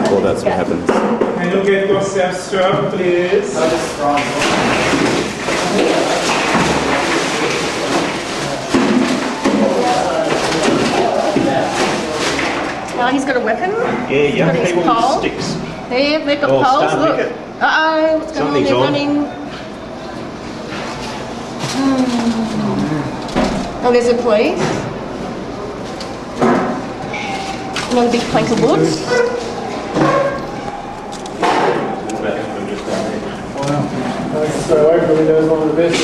Well, that's what happens. Can you get yourself served, please? Now he's got a weapon. Yeah, young He's got his people pole. with sticks. There, they've got Oh, poles. start Look. wicket. Uh-oh, what's going Something's on? on. They're running. Oh, there's a police. Another big plank of wood. I can stay away from the windows one of the best.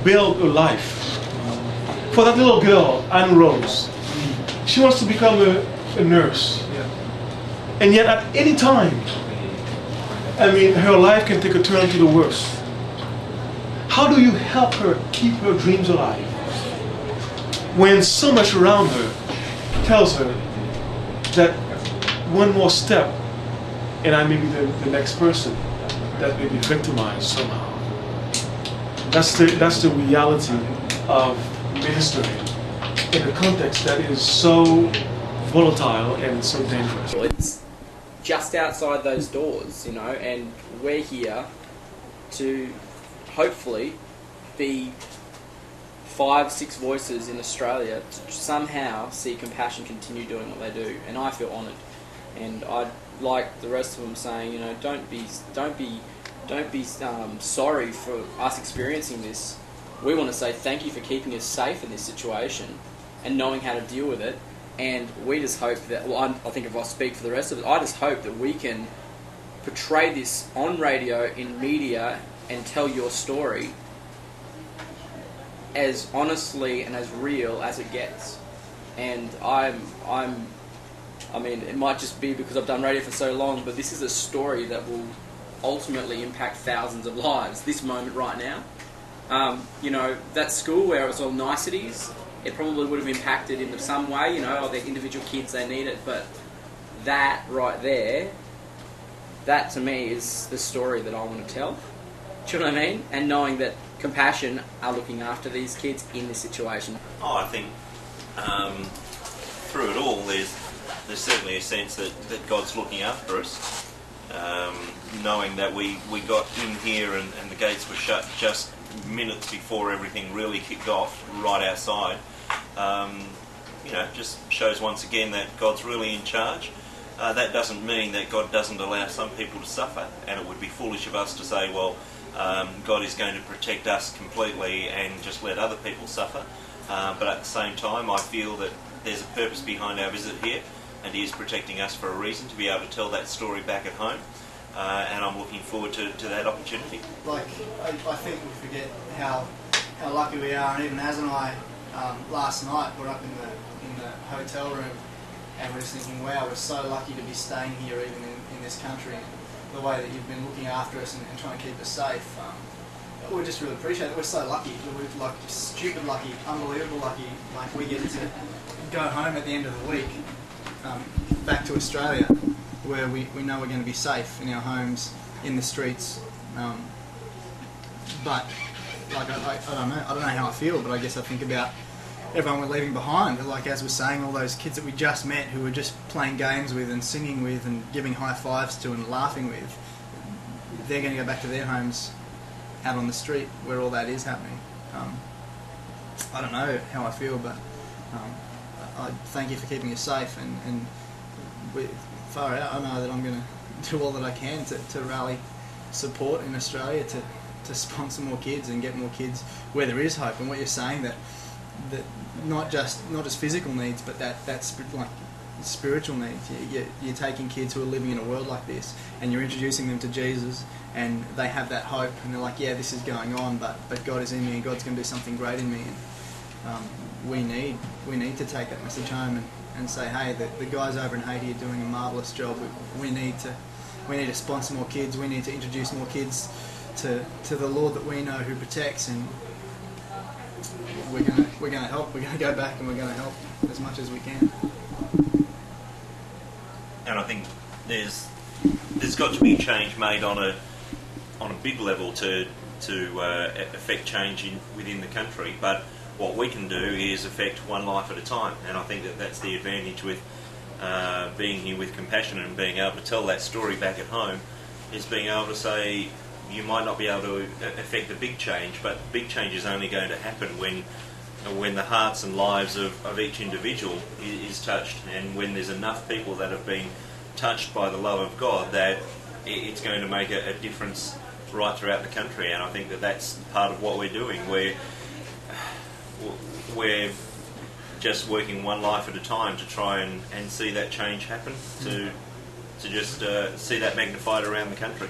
Build a life. For that little girl, Anne Rose, she wants to become a nurse. And yet at any time, I mean, her life can take a turn to the worst. How do you help her keep her dreams alive when so much around her tells her that one more step and I may be the next person that may be victimized somehow? That's the reality of ministering in a context that is so volatile and so dangerous. It's just outside those doors, you know, and we're here to hopefully be 5-6 voices in Australia to somehow see Compassion continue doing what they do, and I feel honoured. And I'd like the rest of them saying, you know, don't be sorry for us experiencing this. We want to say thank you for keeping us safe in this situation and knowing how to deal with it. And we just hope that, well, I think if I speak for the rest of it, I just hope that we can portray this on radio, in media, and tell your story as honestly and as real as it gets. And I mean, it might just be because I've done radio for so long, but this is a story that will ultimately impact thousands of lives, this moment right now. You know, that school where it was all niceties, it probably would have impacted in some way, you know, or the individual kids, they need it, but that right there, that to me is the story that I want to tell. Do you know what I mean? And knowing that Compassion are looking after these kids in this situation. Oh, I think through it all, there's certainly a sense that God's looking after us. Knowing that we got in here and the gates were shut just minutes before everything really kicked off, right outside, you know, just shows once again that God's really in charge. That doesn't mean that God doesn't allow some people to suffer, and it would be foolish of us to say, well, God is going to protect us completely and just let other people suffer. But at the same time, I feel that there's a purpose behind our visit here, and He is protecting us for a reason, to be able to tell that story back at home. And I'm looking forward to that opportunity. Like, I think we forget how lucky we are, and even Az and I last night were up in the hotel room, and we're just thinking, wow, we're so lucky to be staying here even in this country, and the way that you've been looking after us and trying to keep us safe. We just really appreciate it. We're so lucky. We're like stupid lucky, unbelievable lucky. Like, we get to go home at the end of the week, back to Australia, where we know we're going to be safe in our homes, in the streets. But like I don't know how I feel, but I guess I think about everyone we're leaving behind. Like, as we're saying, all those kids that we just met, who were just playing games with and singing with and giving high fives to and laughing with, they're going to go back to their homes out on the street where all that is happening. I don't know how I feel, but I thank you for keeping us safe, and far out, I know that I'm going to do all that I can to rally support in Australia to sponsor more kids and get more kids where there is hope. And what you're saying, that not just physical needs, but that's like spiritual needs. You're taking kids who are living in a world like this, and you're introducing them to Jesus, and they have that hope, and they're like, yeah, this is going on, but God is in me, and God's going to do something great in me. And we need to take that message home and say, hey, the guys over in Haiti are doing a marvellous job. We need to sponsor more kids. We need to introduce more kids to the Lord that we know, who protects, and we're gonna help. We're gonna go back and we're gonna help as much as we can. and I think there's got to be change made on a big level to affect change within the country. But what we can do is affect one life at a time, and I think that's the advantage with being here with Compassion and being able to tell that story back at home, is being able to say you might not be able to affect a big change, but big change is only going to happen when the hearts and lives of each individual is touched, and when there's enough people that have been touched by the love of God that it's going to make a difference right throughout the country. And I think that's part of what we're doing. We're just working one life at a time to try and see that change happen, to just see that magnified around the country.